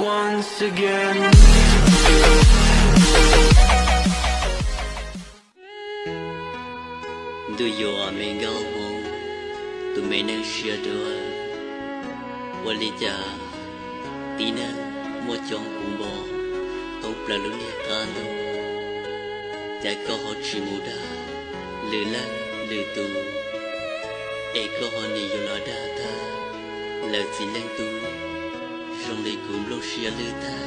once again. Do you want me go home to make a share door? What is that? Tina, một trong cùng bò, không là lúc nhẹ tan đâu. Chạy có họ chỉ mù đa, lử lăng, lử tù. Ê có họ nì dù lo đa ta, lỡ chỉ lăng tu. Rong lì cùng lúc xìa lử ta,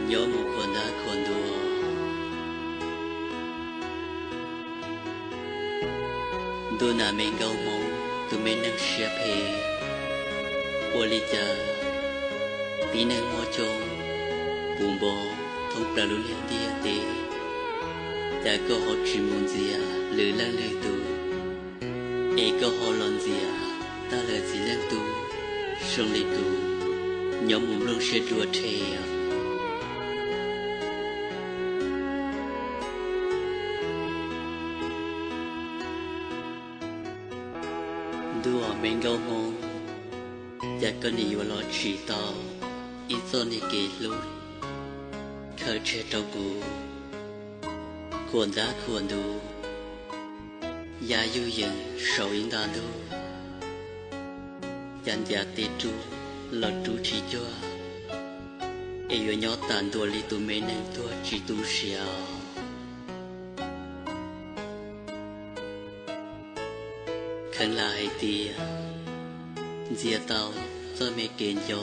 nhớ một con đá con đùa. Đôi nà mình gâu mong, tụi mình nâng xìa phê. Ủa lì chà, tí nâng mò chông, bùm bò, thông pra luôn hiện tia tê. Chà có họ chỉ muốn gì à, lử lăng lử tù. Ê có họ lòn gì à, ta lỡ chỉ lăng tu. Rong lì cù, nhóm mùm lông xìa đùa thê à. Đùa mình gâu mong, chả có ní vào lo chỉ tao, ít do ní kê lối, khởi chế trâu bù, cuốn đá cuốn đu, giá yu yên sầu yên đàn đu, dàn giá tê tru, lo tru chỉ cho, ê yu nhỏ tàn đùa li tu mê nâng tua chỉ tu xiao. Khẩn là hay tìa, dìa tàu do mê kênh cho.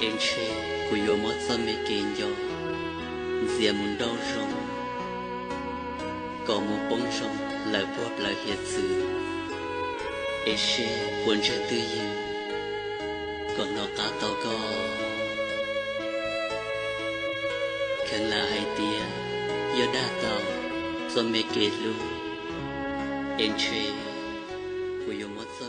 Em chê của yếu mất do mê kênh cho. Dìa muốn đau rong, có một bóng rong lại bóp lại hiệt sự. Em chê buồn chơi tư yêu, còn nó cá tàu có. Khẩn là hay tìa, yếu đa tàu do mê kênh luôn. Em chê của yếu mất do